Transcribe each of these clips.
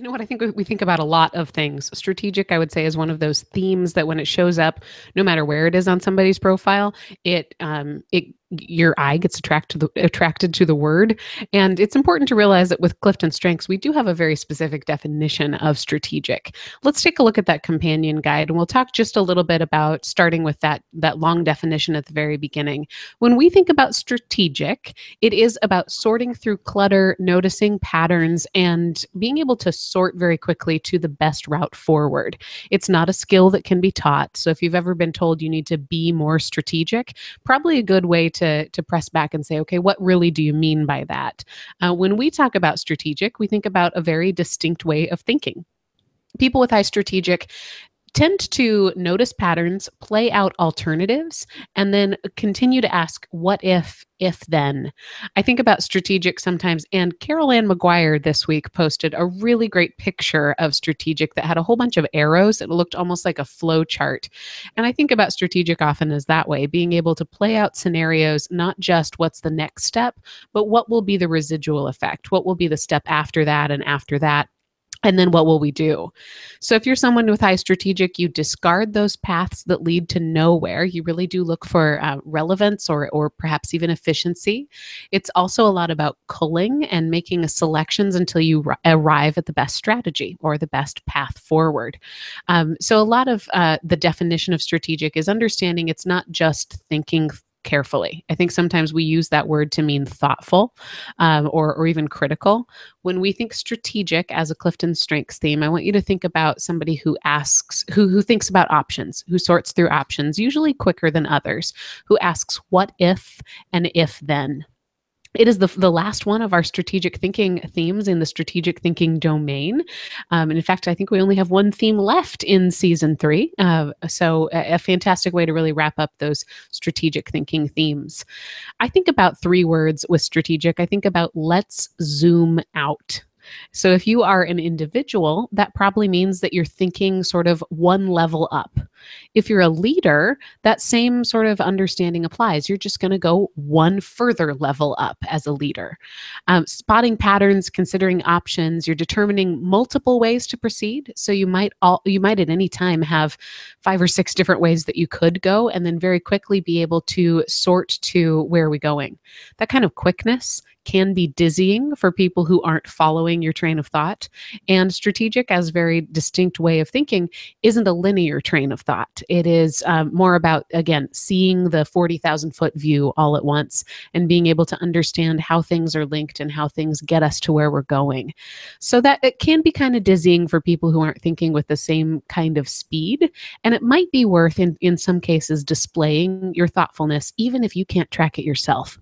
You know what? I think we think about a lot of things. Strategic, I would say, is one of those themes that when it shows up, no matter where it is on somebody's profile, it your eye gets attracted to the word. And it's important to realize that with Clifton Strengths, we do have a very specific definition of strategic. Let's take a look at that companion guide, and we'll talk just a little bit about starting with that long definition at the very beginning. When we think about strategic, it is about sorting through clutter, noticing patterns, and being able to sort very quickly to the best route forward. It's not a skill that can be taught. So if you've ever been told you need to be more strategic, probably a good way to press back and say, okay, what really do you mean by that? When we talk about strategic, we think about a very distinct way of thinking. People with high strategic tend to notice patterns, play out alternatives, and then continue to ask, what if then? I think about strategic sometimes, and Carol Ann McGuire this week posted a really great picture of strategic that had a whole bunch of arrows. It looked almost like a flow chart. And I think about strategic often as that way, being able to play out scenarios, not just what's the next step, but what will be the residual effect? What will be the step after that and after that? And then what will we do? So if you're someone with high strategic, you discard those paths that lead to nowhere. You really do look for relevance or perhaps even efficiency. It's also a lot about culling and making selections until you arrive at the best strategy or the best path forward. So a lot of the definition of strategic is understanding it's not just thinking carefully. I think sometimes we use that word to mean thoughtful or even critical. When we think strategic as a Clifton Strengths theme, I want you to think about somebody who asks, who thinks about options, who sorts through options, usually quicker than others, who asks what if and if then. It is the last one of our strategic thinking themes in the strategic thinking domain. And in fact, I think we only have one theme left in season 3. So a fantastic way to really wrap up those strategic thinking themes. I think about 3 words with strategic. I think about let's zoom out. So if you are an individual, that probably means that you're thinking sort of one level up. If you're a leader, that same sort of understanding applies. You're just going to go one further level up as a leader. Spotting patterns, considering options, you're determining multiple ways to proceed. So you might at any time have 5 or 6 different ways that you could go, and then very quickly be able to sort to where are we going. That kind of quickness can be dizzying for people who aren't following your train of thought. And strategic, as a very distinct way of thinking, isn't a linear train of thought. It is more about, again, seeing the 40,000 foot view all at once and being able to understand how things are linked and how things get us to where we're going. So that it can be kind of dizzying for people who aren't thinking with the same kind of speed. And it might be worth, in some cases, displaying your thoughtfulness, even if you can't track it yourself.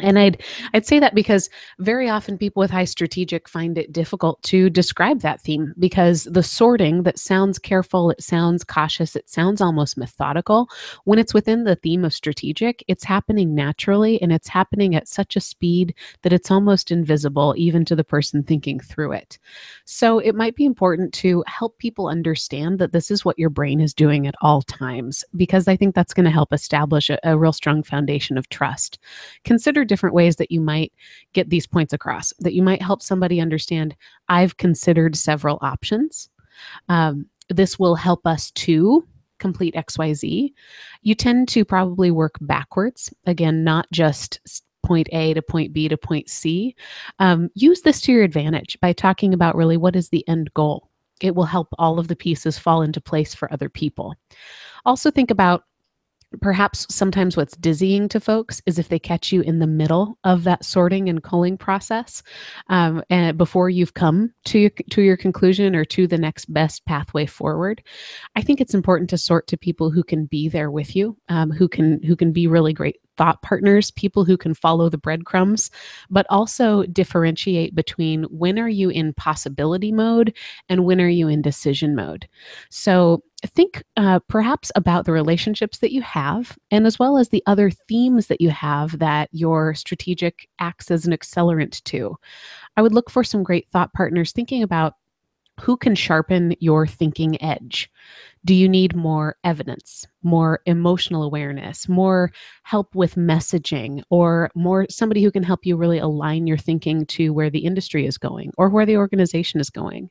And I'd say that because very often people with high strategic find it difficult to describe that theme, because the sorting that sounds careful, it sounds cautious, it sounds almost methodical. When it's within the theme of strategic, it's happening naturally, and it's happening at such a speed that it's almost invisible even to the person thinking through it. So it might be important to help people understand that this is what your brain is doing at all times, because I think that's going to help establish a real strong foundation of trust. Consider different ways that you might get these points across, that you might help somebody understand, I've considered several options. This will help us to complete XYZ. You tend to probably work backwards. Again, not just point A to point B to point C. Use this to your advantage by talking about really what is the end goal. It will help all of the pieces fall into place for other people. Also think about, perhaps sometimes what's dizzying to folks is if they catch you in the middle of that sorting and culling process, and before you've come to your conclusion or to the next best pathway forward. I think it's important to sort to people who can be there with you, who can be really great thought partners, people who can follow the breadcrumbs, but also differentiate between when are you in possibility mode and when are you in decision mode. So think perhaps about the relationships that you have, and as well as the other themes that you have that your strategic acts as an accelerant to. I would look for some great thought partners thinking about Who can sharpen your thinking edge? Do you need more evidence, more emotional awareness, more help with messaging, or more somebody who can help you really align your thinking to where the industry is going or where the organization is going?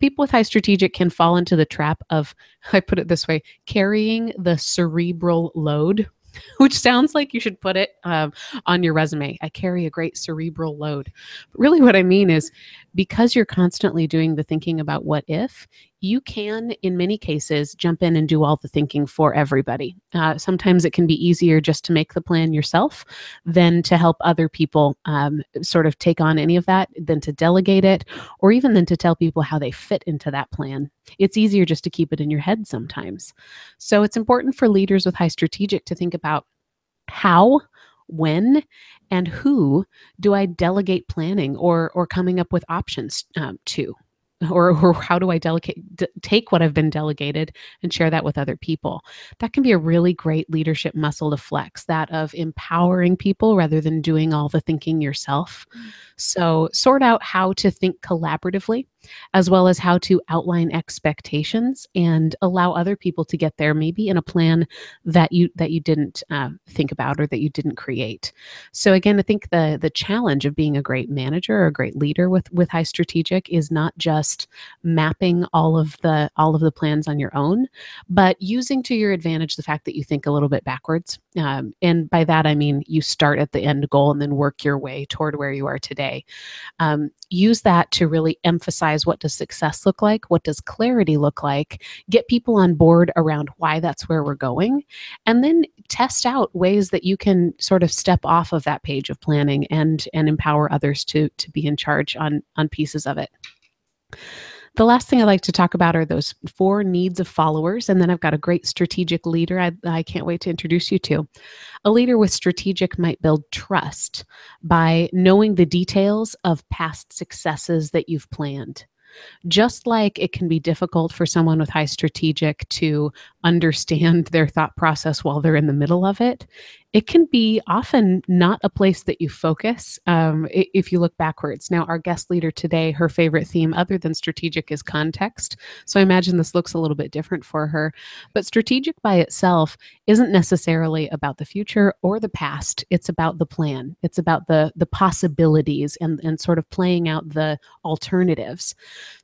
People with high strategic can fall into the trap of, I put it this way, carrying the cerebral load, which sounds like you should put it on your resume. I carry a great cerebral load. But really, what I mean is because you're constantly doing the thinking about what if, you can, in many cases, jump in and do all the thinking for everybody. Sometimes it can be easier just to make the plan yourself than to help other people sort of take on any of that, than to delegate it, or even than to tell people how they fit into that plan. It's easier just to keep it in your head sometimes. So it's important for leaders with high strategic to think about how, when, and who do I delegate planning or coming up with options to? Or how do I take what I've been delegated and share that with other people? That can be a really great leadership muscle to flex, that of empowering people rather than doing all the thinking yourself. So sort out how to think collaboratively, as well as how to outline expectations and allow other people to get there, maybe in a plan that you didn't think about or that you didn't create. So again, I think the challenge of being a great manager or a great leader with high strategic is not just mapping all of the plans on your own, but using to your advantage the fact that you think a little bit backwards. And by that I mean you start at the end goal and then work your way toward where you are today. Use that to really emphasize, what does success look like? What does clarity look like? Get people on board around why that's where we're going. And then test out ways that you can sort of step off of that page of planning and empower others to be in charge on pieces of it. The last thing I like to talk about are those 4 needs of followers. And then I've got a great strategic leader I can't wait to introduce you to. A leader with strategic might build trust by knowing the details of past successes that you've planned. Just like it can be difficult for someone with high strategic to understand their thought process while they're in the middle of it, it can be often not a place that you focus if you look backwards. Now, our guest leader today, her favorite theme other than strategic is context. So I imagine this looks a little bit different for her. But strategic by itself isn't necessarily about the future or the past. It's about the plan. It's about the possibilities and sort of playing out the alternatives.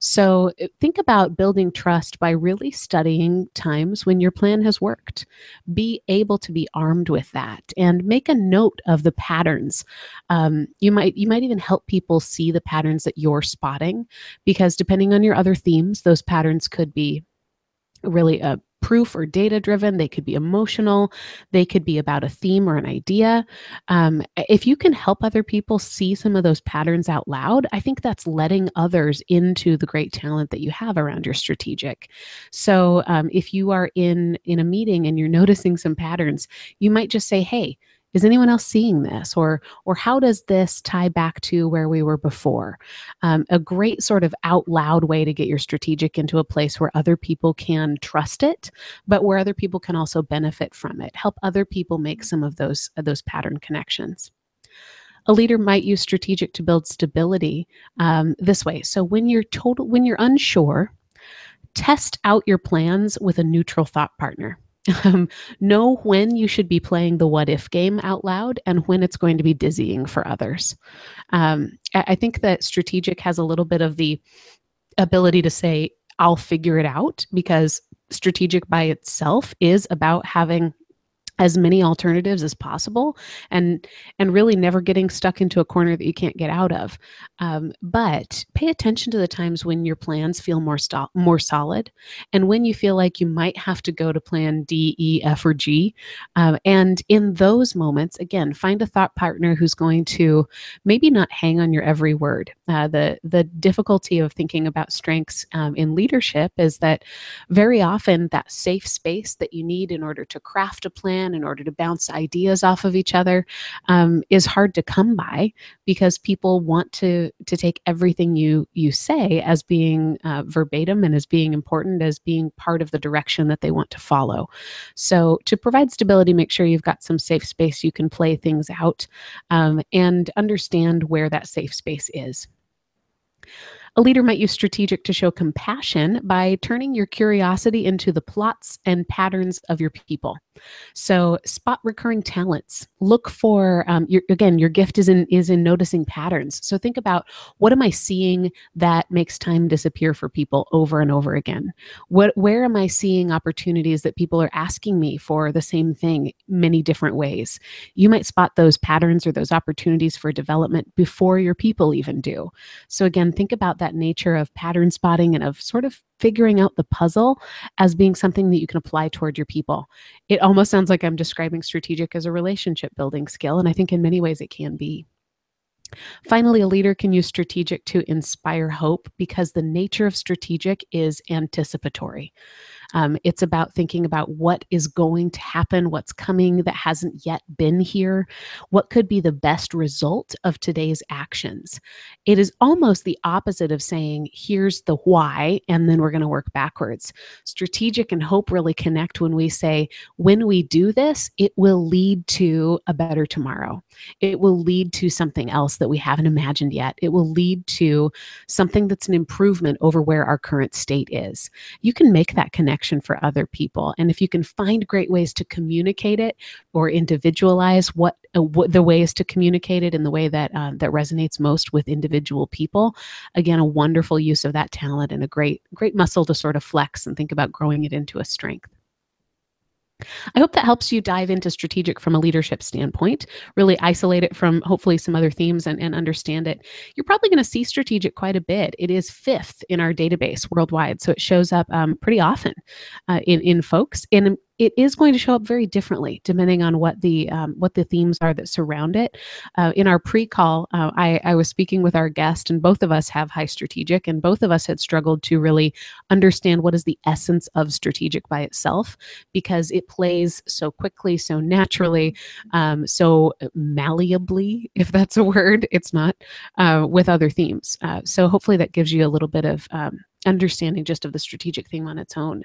So think about building trust by really studying times when your plan has worked. Be able to be armed with that and make a note of the patterns. You might even help people see the patterns that you're spotting, because depending on your other themes, those patterns could be really proof or data driven. They could be emotional. They could be about a theme or an idea. If you can help other people see some of those patterns out loud, I think that's letting others into the great talent that you have around your strategic. So if you are in a meeting and you're noticing some patterns, you might just say, hey, is anyone else seeing this? Or how does this tie back to where we were before? A great sort of out loud way to get your strategic into a place where other people can trust it, but where other people can also benefit from it. Help other people make some of those pattern connections. A leader might use strategic to build stability this way. So when you're unsure, test out your plans with a neutral thought partner. Know when you should be playing the what if game out loud and when it's going to be dizzying for others. I think that strategic has a little bit of the ability to say, I'll figure it out, because strategic by itself is about having as many alternatives as possible and really never getting stuck into a corner that you can't get out of. But pay attention to the times when your plans feel more solid, and when you feel like you might have to go to plan D, E, F, or G. And in those moments, again, find a thought partner who's going to maybe not hang on your every word. The difficulty of thinking about strengths in leadership is that very often that safe space that you need in order to craft a plan, in order to bounce ideas off of each other, is hard to come by, because people want to take everything you say as being verbatim and as being important, as being part of the direction that they want to follow. So to provide stability, make sure you've got some safe space you can play things out, and understand where that safe space is. A leader might use strategic to show compassion by turning your curiosity into the plots and patterns of your people. So spot recurring talents. Look for your gift is in noticing patterns. So think about, what am I seeing that makes time disappear for people over and over again? Where am I seeing opportunities that people are asking me for the same thing many different ways? You might spot those patterns or those opportunities for development before your people even do. So again, think about that nature of pattern spotting and of sort of figuring out the puzzle as being something that you can apply toward your people. It almost sounds like I'm describing strategic as a relationship building skill, and I think in many ways it can be. Finally, a leader can use strategic to inspire hope because the nature of strategic is anticipatory. It's about thinking about what is going to happen, what's coming that hasn't yet been here, what could be the best result of today's actions. It is almost the opposite of saying, here's the why, and then we're going to work backwards. Strategic and hope really connect when we say, when we do this, it will lead to a better tomorrow. It will lead to something else that we haven't imagined yet. It will lead to something that's an improvement over where our current state is. You can make that connection for other people. And if you can find great ways to communicate it or individualize what the ways to communicate it in the way that that resonates most with individual people, again, a wonderful use of that talent and a great muscle to sort of flex and think about growing it into a strength. I hope that helps you dive into strategic from a leadership standpoint, really isolate it from hopefully some other themes and understand it. You're probably going to see strategic quite a bit. It is fifth in our database worldwide, so it shows up pretty often in folks. And it is going to show up very differently depending on what the themes are that surround it. In our pre-call, I was speaking with our guest, and both of us have high strategic, and both of us had struggled to really understand what is the essence of strategic by itself, because it plays so quickly, so naturally, so malleably, if that's a word. It's not, with other themes. So hopefully that gives you a little bit of understanding just of the strategic theme on its own.